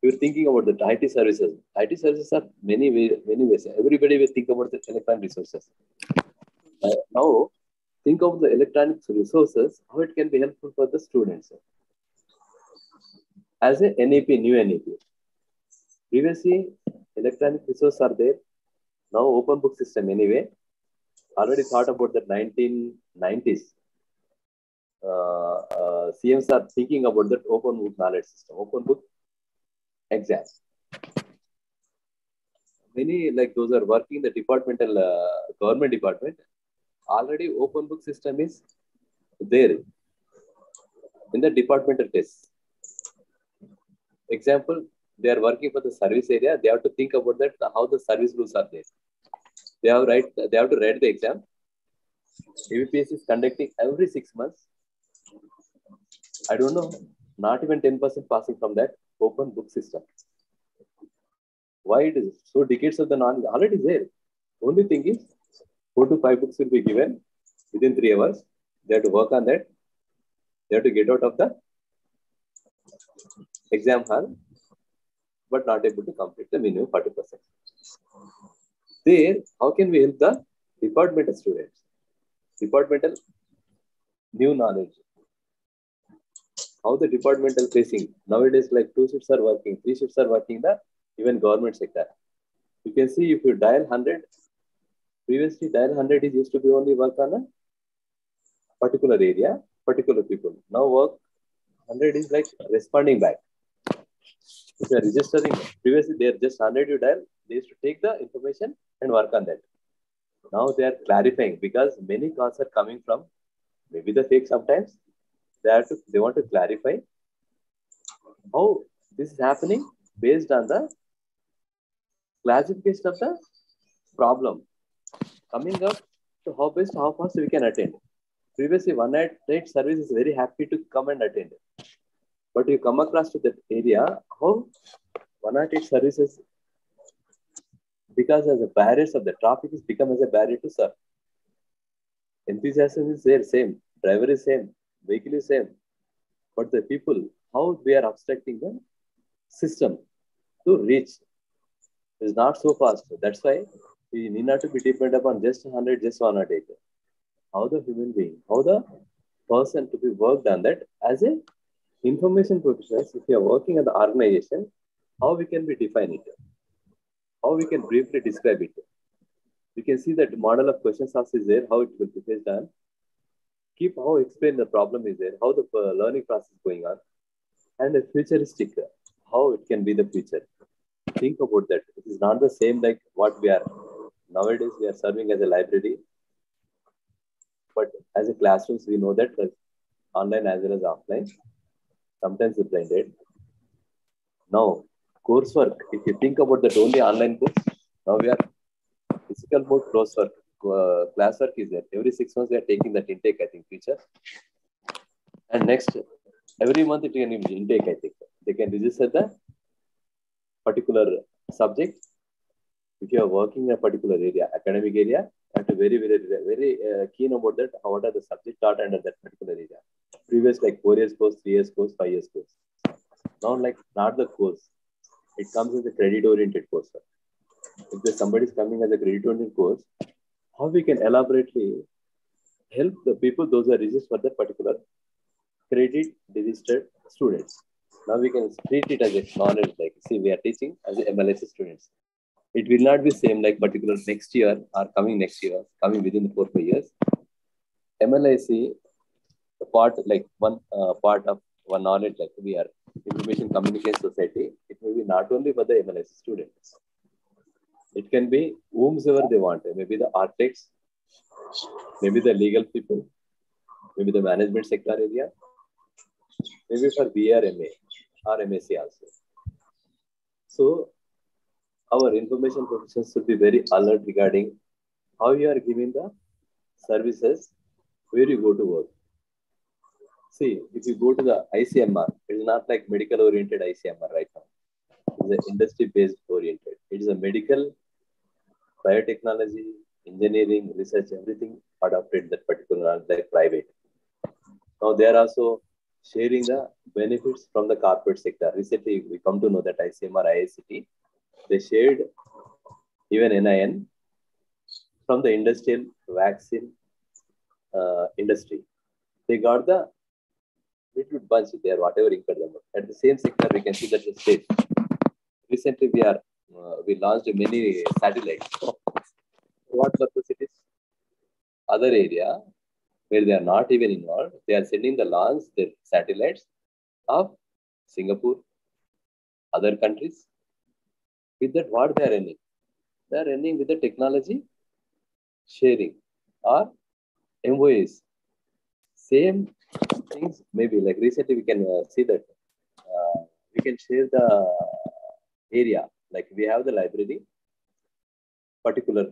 You're thinking about the IT services. IT services are many ways. Everybody will think about the electronic resources. Now, think of the electronic resources, how it can be helpful for the students. As a NEP, new NEP. Previously, electronic resources are there. Now, open book system anyway. Already thought about the 1990s. CMs are thinking about that open book knowledge system, open book exam. Many like those are working the departmental government department. Already open book system is there in the departmental tests. Example, they are working for the service area. They have to think about that how the service rules are there. They have to write the exam. ABPS is conducting every 6 months. I don't know, not even 10% passing from that open book system. Why it is so? Decades of the knowledge already there. Only thing is 4 to 5 books will be given within 3 hours. They have to work on that. They have to get out of the exam hall, but not able to complete the minimum 40%. There, how can we help the departmental students? Departmental new knowledge. How the departmental facing nowadays, like 2 shifts are working, 3 shifts are working the even government sector. You can see if you dial 100, previously dial 100 is used to be only work on a particular area, particular people. Now work 100 is like responding back. If you are registering, previously they are just 100 you dial, they used to take the information and work on that. Now they are clarifying because many calls are coming from maybe the fake sometimes. They want to clarify how this is happening based on the classification of the problem. Coming up to how fast we can attend. Previously, 108 service is very happy to come and attend. But you come across to that area, how 108 services, because as a barriers of the traffic is become as a barrier to serve. Enthusiasm is there, same. Driver is same. Vehicle is same. But the people, how we are obstructing the system to reach is not so fast. That's why we need not to be dependent upon just 100, just 108. How the human being, how the person to be worked on that as a information professionals, if you are working at the organization, how we can be define it, how we can briefly describe it. We can see that model of questions asked is there, how it will be based on. Keep how explain the problem is there, how the learning process is going on, and a futuristic, how it can be the future. Think about that. It is not the same like what we are nowadays. We are serving as a library, but as a classrooms, we know that online as well as offline. Sometimes it's blended. Now, coursework. If you think about that only online course, now we are physical mode coursework. Classwork is there. Every 6 months we are taking that intake, I think, feature. And next, every month it can be intake, I think. They can register the particular subject. If you are working in a particular area, academic area, you have to very keen about that. What are the subjects taught under that particular area? Previous like 4 years course, 3 years course, 5 years course. Now like not the course. It comes as a credit-oriented course. If somebody is coming as a credit-oriented course, how we can elaborately help the people, those who are registered for that particular credit-registered students. Now we can treat it as a knowledge, like, see, we are teaching as a MLISc students. It will not be same like particular next year or coming next year, coming within 4 5 years. MLIC, the part like one part of one knowledge, like we are information communication society. It may be not only for the MLIC students. It can be whomsoever they want. Maybe the architects, maybe the legal people, maybe the management sector area, maybe for BA or MA or MSc also. So our information professionals should be very alert regarding how you are giving the services where you go to work. See, if you go to the ICMR, it is not like medical oriented ICMR right now. It is industry based oriented. It is a medical, biotechnology, engineering, research, everything adopted that particular like private. Now they are also sharing the benefits from the corporate sector. Recently, we come to know that ICMR, IICT, they shared even NIN from the industrial vaccine industry. They got the little bunch there, whatever incurred them. At the same sector, we can see that the state. Recently, we launched many satellites. What purpose it is? Other area where they are not even involved, they are sending the launch, their satellites of Singapore, other countries. With that, what they are running? They are running with the technology sharing or MOAs. Same things, maybe like recently we can see that we can share the area. Like we have the library, particular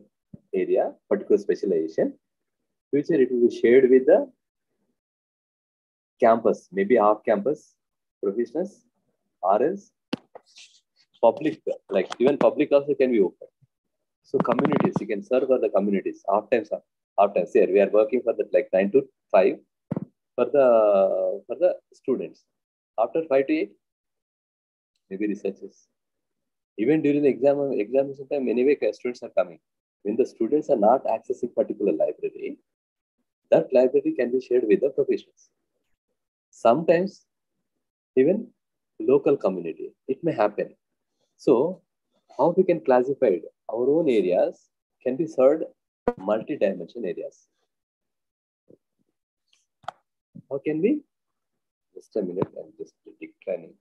area, particular specialization. Future, it will be shared with the campus, maybe off campus professionals, or else public, like even public also can be open. So communities, you can serve for the communities. Off times here we are working for the like 9 to 5 for the students. After 5 to 8, maybe researchers. Even during the examination time, anyway, students are coming. When the students are not accessing particular library, that library can be shared with the professionals. Sometimes, even local community, it may happen. So, how we can classify it? Our own areas can be served multi-dimension areas. How can we? Just a minute, I'm just declining.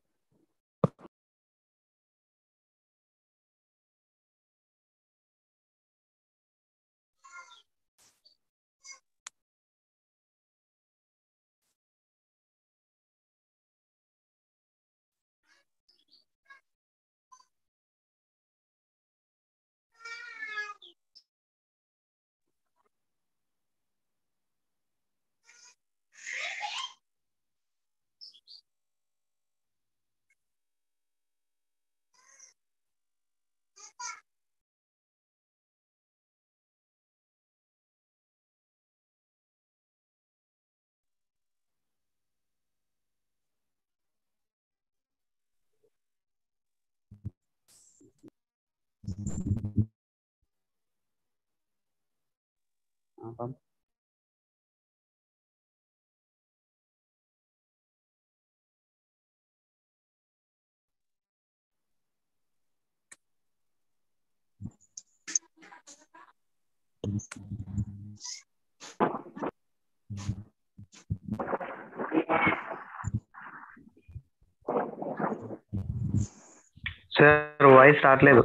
Sir voice రావట్లేదు.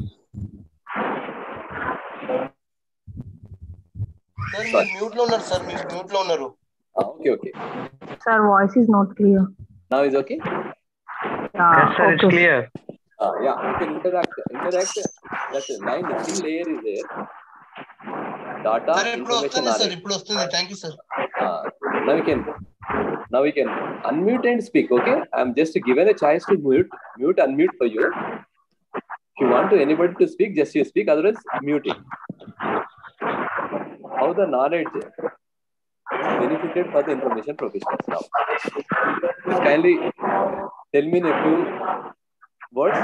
Sir మీరు mute లో ఉన్నారు sir, మీరు mute లో ఉన్నారు. Okay. Sir, voice is not clear. Now is okay? Yes sir, it's clear. Yeah, you can interact. That line layer is there. Data sir ఇప్పుడు information వస్తుంది sir, knowledge. ఇప్పుడు వస్తుంది. Thank you sir. Now we can unmute and speak. Okay, I'm just given a chance to mute, unmute for you. If you want anybody to speak, just you speak. Otherwise, mute it. How the knowledge benefited for the information professionals now? Please kindly tell me in a few words.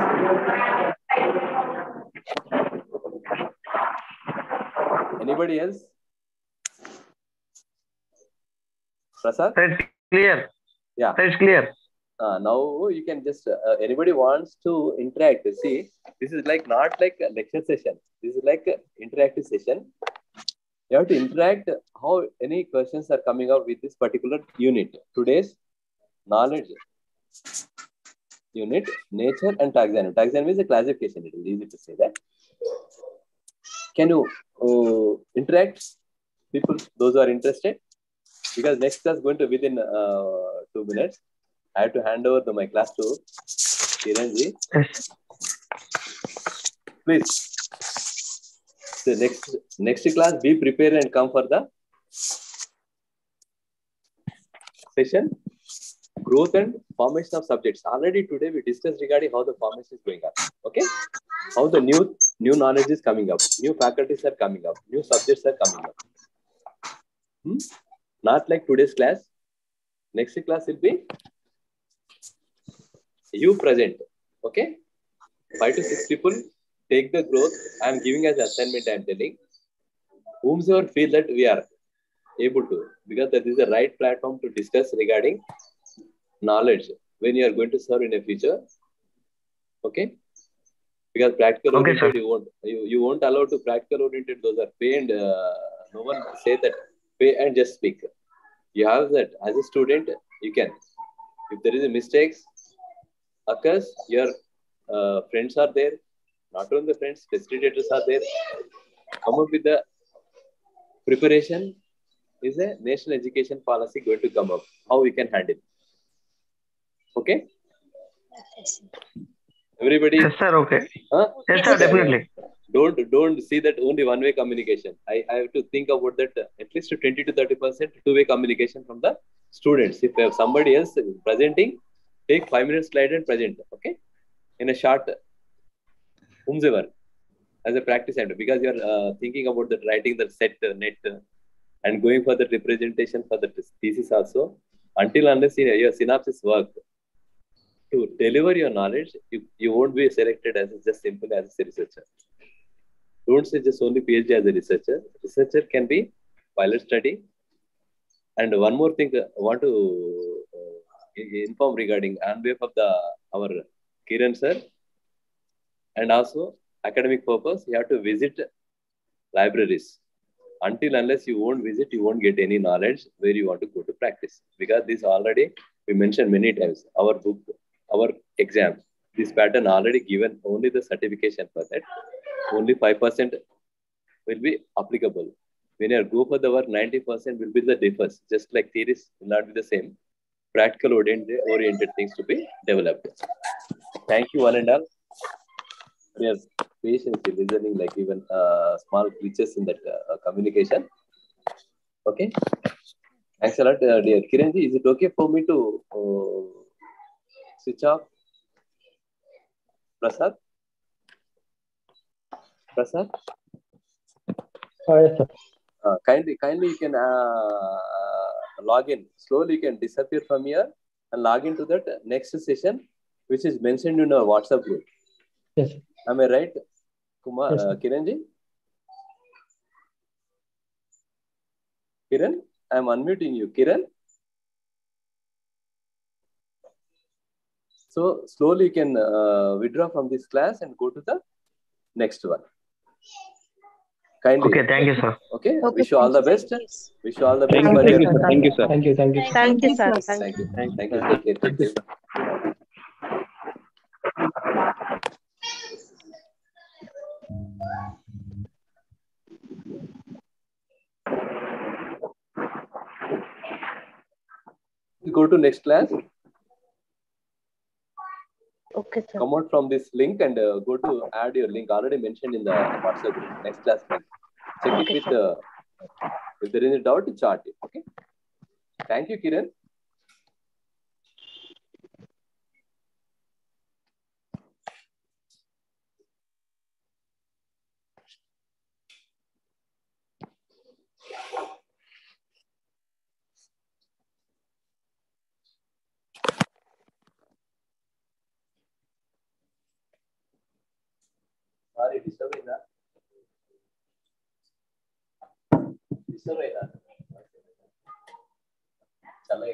Anybody else? Prasad? It's clear. Yeah. It's clear. Now you can just anybody wants to interact. See, this is like not like a lecture session. This is like an interactive session. You have to interact how any questions are coming out with this particular unit. Today's knowledge unit, nature and taxonomy. Taxonomy is a classification. It is easy to say that. Can you interact, people, those who are interested? Because next class is going to within 2 minutes. I have to hand over my class to Kiranji. Yes. Please. The next class, be prepared and come for the session. Growth and formation of subjects. Already today we discussed regarding how the formation is going on. Okay? How the new knowledge is coming up. New faculties are coming up. New subjects are coming up. Not like today's class. Next class will be you present. Okay? 5 to 6 people take the growth. I am giving as assignment. I am telling whomsoever feel that we are able to, because that is the right platform to discuss regarding knowledge when you are going to serve in the future. Okay? Because practical oriented, you won't allow to practical oriented. Those are pay and no one say that pay and just speak. You have that as a student. You can, if there is a mistakes occurs, your friends are there. Not only the friends, facilitators are there. Come up with the preparation. Is a national education policy going to come up? How we can handle? Okay. Everybody. Yes sir. Okay. Huh? Yes sir, definitely. don't see that only one-way communication. I have to think about that at least 20 to 30% two-way communication from the students. If somebody else presenting, take 5 minutes slide and present. Okay, in a short, whomsoever, as a practice center, because you are thinking about that writing the set net and going for the representation for the thesis also. Until unless your synopsis work to deliver your knowledge, you won't be selected as just simple as a researcher. Don't say just only PhD as a researcher. Researcher can be pilot study. And one more thing I want to inform regarding on behalf of our Kiran sir, and also academic purpose, you have to visit libraries. Until unless you won't visit, you won't get any knowledge where you want to go to practice. Because this already we mentioned many times. Our book, our exam, this pattern already given only the certification for that. Only 5% will be applicable. When you go for the work, 90% will be the differs. Just like theories will not be the same. Practical oriented things to be developed. Thank you one and all. Yes, patiently listening, like even small glitches in that communication. Okay. Thanks a lot, dear Kiranji. Is it okay for me to switch off? Prasad? Prasad? Yes, sir. Kindly you can log in. Slowly you can disappear from here and log into that next session, which is mentioned in our WhatsApp group. Yes. Am I right, Kumar? Yes, Kiranji? Kiran? I am unmuting you. Kiran? So slowly you can withdraw from this class and go to the next one. Kindly. Okay, thank you, sir. Okay. Wish you all the best. Wish you all the best. Thank you, for sir. your- Thank you, sir. Thank you. Thank you. Thank you, sir. Thank you. Thank you. Take care. Take care. Go to next class. Okay, sir. Come out from this link and go to add your link already mentioned in the WhatsApp group. Next class link. Check it with if there is a doubt, chart it. Okay. Thank you, Kiran. Sorry, disturb in that. Disturb in that. Chala